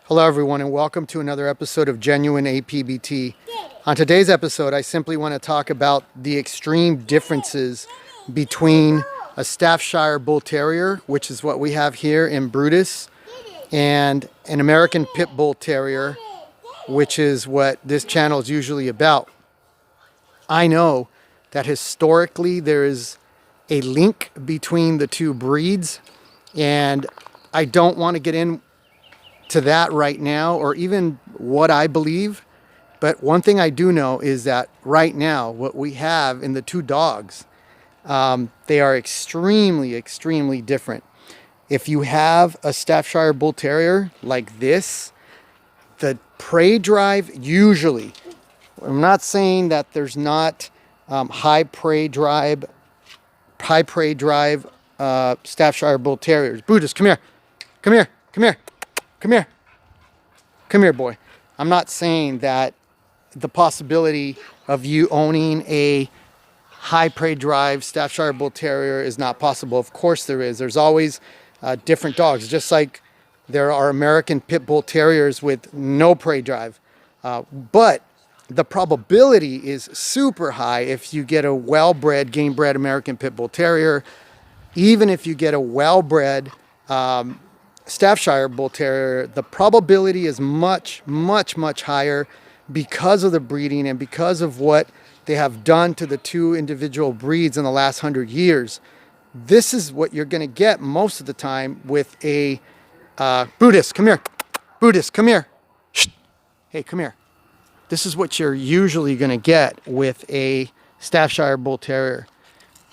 Hello everyone and welcome to another episode of Genuine APBT. On today's episode, I simply want to talk about the extreme differences between a Stafordshire Bull Terrier, which is what we have here in Brutus, and an American Pit Bull Terrier, which is what this channel is usually about. I know that historically there is a link between the two breeds, and I don't want to get into that right now or even what I believe. But one thing I do know is that right now what we have in the two dogs, they are extremely different. If you have a Stafordshire Bull Terrier like this, the prey drive usually, I'm not saying that there's not high prey drive Stafordshire Bull Terriers. Brutus, come here. Come here. Come here. Come here. Come here, boy. I'm not saying that the possibility of you owning a high prey drive Stafordshire Bull Terrier is not possible. Of course there is. There's always different dogs, just like there are American Pit Bull Terriers with no prey drive. But the probability is super high if you get a well-bred, game-bred American Pit Bull Terrier. Even if you get a well-bred Stafordshire Bull Terrier, the probability is much higher because of the breeding and because of what they have done to the two individual breeds in the last 100 years. This is what you're going to get most of the time with a Brutus, come here. Brutus, come here. Shh. Hey, come here. This is what you're usually going to get with a Stafordshire Bull Terrier.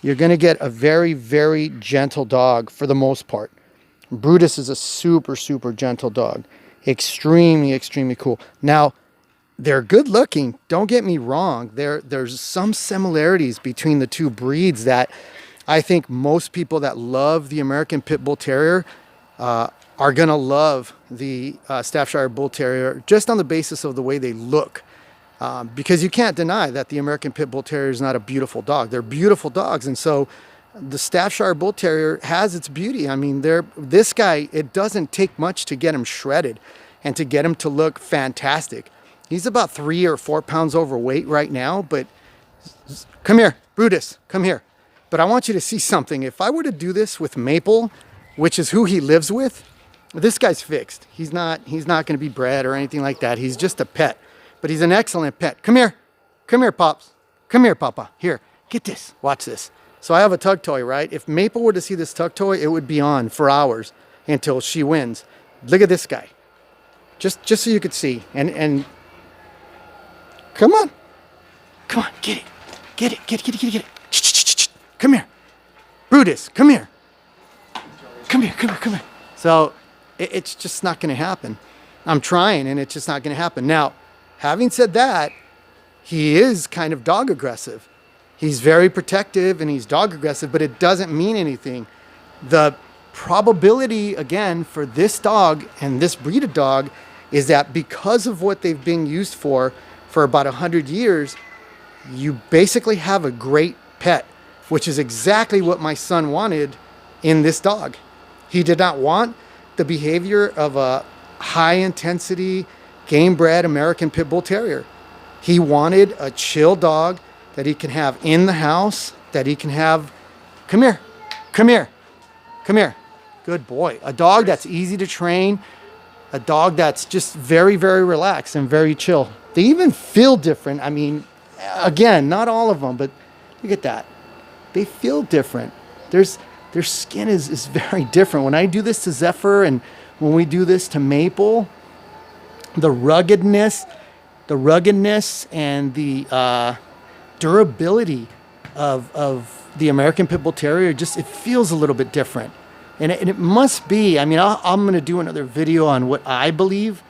You're going to get a very gentle dog for the most part. Brutus is a super gentle dog. Extremely cool. Now, they're good looking. Don't get me wrong. There's some similarities between the two breeds that I think most people that love the American Pit Bull Terrier are going to love the Stafordshire Bull Terrier just on the basis of the way they look. Because you can't deny that the American Pit Bull Terrier is not a beautiful dog. They're beautiful dogs. And so the Stafordshire Bull Terrier has its beauty. I mean, this guy, it doesn't take much to get him shredded and to get him to look fantastic. He's about 3 or 4 pounds overweight right now, but come here, Brutus, come here. But I want you to see something. If I were to do this with Maple, which is who he lives with, this guy's fixed. He's not going to be bred or anything like that. He's just a pet, but he's an excellent pet. Come here, Pops. Come here, Papa. Here, get this. Watch this. So I have a tug toy, right? If Maple were to see this tug toy, it would be on for hours until she wins. Look at this guy. Just so you could see. And come on, get it. Shh. Come here, Brutus, come here. So it's just not going to happen. I'm trying, and it's just not going to happen. Now, having said that, he is kind of dog aggressive. He's very protective and he's dog aggressive, but it doesn't mean anything. The probability, again, for this dog and this breed of dog is that because of what they've been used for about 100 years, you basically have a great pet, which is exactly what my son wanted in this dog. He did not want the behavior of a high-intensity, game-bred American Pit Bull Terrier. He wanted a chill dog that he can have in the house, that he can have, come here. Good boy. A dog that's easy to train, a dog that's just very relaxed and very chill. They even feel different. I mean, again, not all of them, but look at that. They feel different. Their skin is very different. When I do this to Zephyr and when we do this to Maple, the ruggedness and the durability of the American Pit Bull Terrier, just it feels a little bit different. And it must be, I mean, I'm going to do another video on what I believe,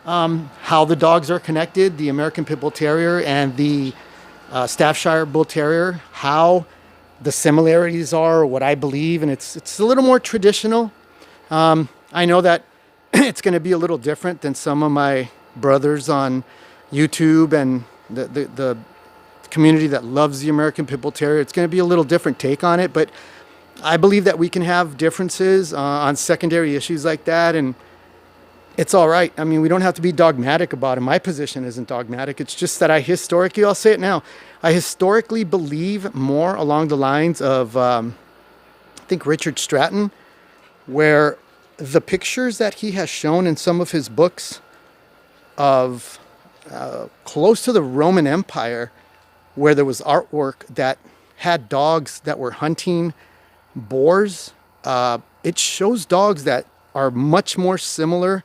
how the dogs are connected, the American Pit Bull Terrier and the Stafordshire Bull Terrier, how the similarities are, what I believe, and it's a little more traditional. I know that it's going to be a little different than some of my brothers on YouTube and the community that loves the American Pit Bull Terrier. It's going to be a little different take on it, but I believe that we can have differences on secondary issues like that, and it's all right. I mean, we don't have to be dogmatic about it. My position isn't dogmatic. It's just that I historically, I'll say it now, I historically believe more along the lines of, I think, Richard Stratton, where the pictures that he has shown in some of his books of close to the Roman Empire, where there was artwork that had dogs that were hunting boars, it shows dogs that are much more similar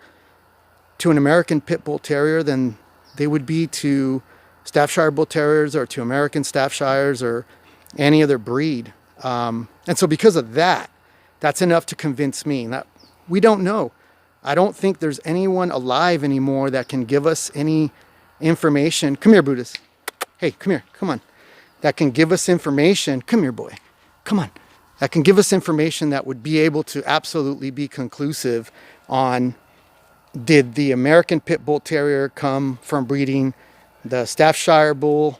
to an American Pit Bull Terrier than they would be to Staffordshire Bull Terriers or to American Staffordshires or any other breed. And so because of that, that's enough to convince me that we don't know. I don't think there's anyone alive anymore that can give us any information. Come here, Buddhist. Hey, come here. Come on. That can give us information. Come here, boy. Come on. That can give us information that would be able to absolutely be conclusive on, did the American Pit Bull Terrier come from breeding the Staffordshire Bull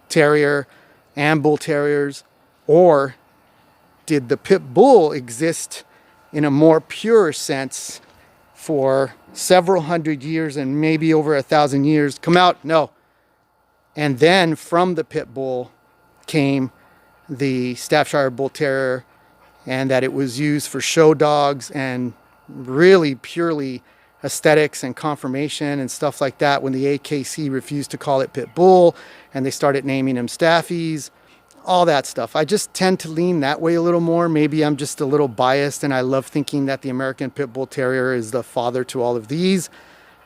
Terrier and Bull Terriers, or did the Pit Bull exist in a more pure sense for several hundred years and maybe over 1,000 years? Come out, no. And then from the Pit Bull came the Staffordshire Bull Terrier, and that it was used for show dogs and really purely aesthetics and conformation and stuff like that, when the AKC refused to call it Pit Bull and they started naming them Staffies, all that stuff. I just tend to lean that way a little more. Maybe I'm just a little biased, and I love thinking that the American Pit Bull Terrier is the father to all of these,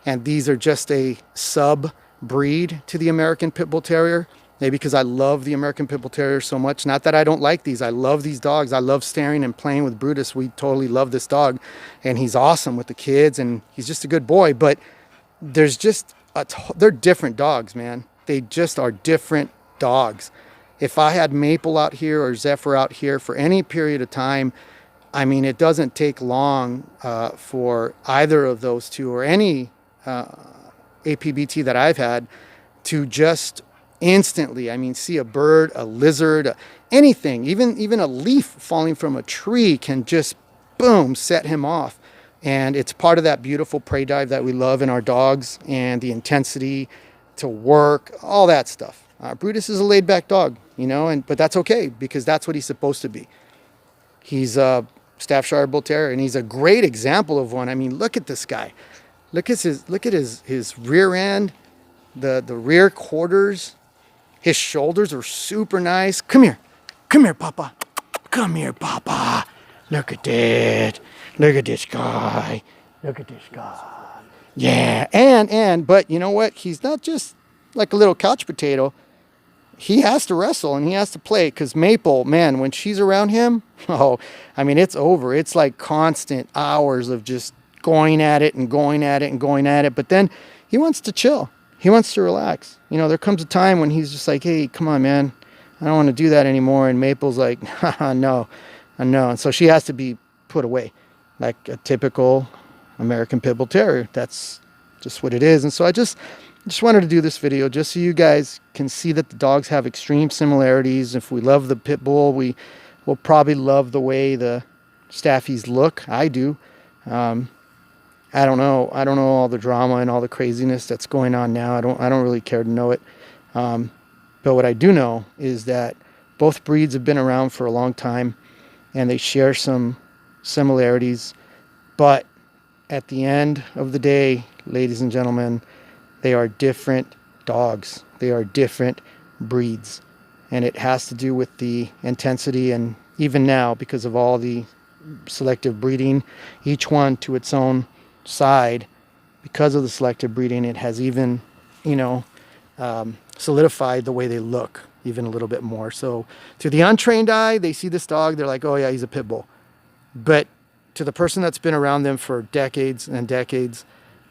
and these are just a sub breed to the American Pit Bull Terrier. Maybe because I love the American Pit Bull Terrier so much. Not that I don't like these. I love these dogs. I love staring and playing with Brutus. We totally love this dog. And he's awesome with the kids. And he's just a good boy. But there's just, they're different dogs, man. They just are different dogs. If I had Maple out here or Zephyr out here for any period of time, I mean, it doesn't take long for either of those two or any APBT that I've had to just instantly, I mean, see a bird, a lizard, anything, even a leaf falling from a tree can just, boom, set him off. And it's part of that beautiful prey dive that we love in our dogs, and the intensity to work, all that stuff. Brutus is a laid back dog, you know, but that's okay, because that's what he's supposed to be. He's a Staffordshire Bull Terrier, and he's a great example of one. I mean, look at this guy. Look at his rear end, the rear quarters. His shoulders are super nice. Come here, Papa. Come here, Papa. Look at that. Look at this guy. Look at this guy. Yeah, but you know what? He's not just like a little couch potato. He has to wrestle and he has to play, because Maple, man, when she's around him, oh, I mean, it's over. It's like constant hours of just going at it and going at it and going at it. But then he wants to chill. He wants to relax. You know, there comes a time when he's just like, hey, come on, man. I don't want to do that anymore. And Maple's like, no. And so she has to be put away like a typical American Pit Bull Terrier. That's just what it is. And so I just wanted to do this video just so you guys can see that the dogs have extreme similarities. If we love the Pit Bull, we will probably love the way the Staffies look. I do. I don't know all the drama and all the craziness that's going on now. I don't really care to know it. But what I do know is that both breeds have been around for a long time, and they share some similarities. But at the end of the day, ladies and gentlemen, they are different dogs. They are different breeds. And it has to do with the intensity, and even now, because of all the selective breeding, each one to its own side, because of the selective breeding, it has even, solidified the way they look even a little bit more. So to the untrained eye, they see this dog, they're like, oh yeah, he's a Pit Bull. But to the person that's been around them for decades and decades,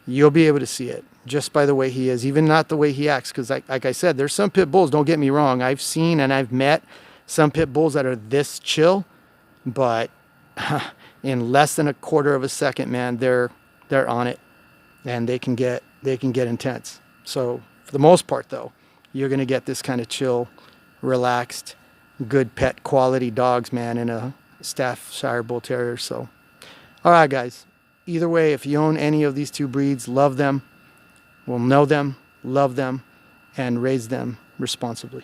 you'll be able to see it just by the way he is, even not the way he acts. Because like I said, there's some Pit Bulls, don't get me wrong, I've seen and I've met some Pit Bulls that are this chill, but in less than a quarter of a second, man, they're on it, and they can get intense. So for the most part, though, you're going to get this kind of chill, relaxed, good pet quality dogs, man, in a Staffordshire Bull Terrier. So, all right, guys, either way, if you own any of these two breeds, love them, will know them, love them, and raise them responsibly.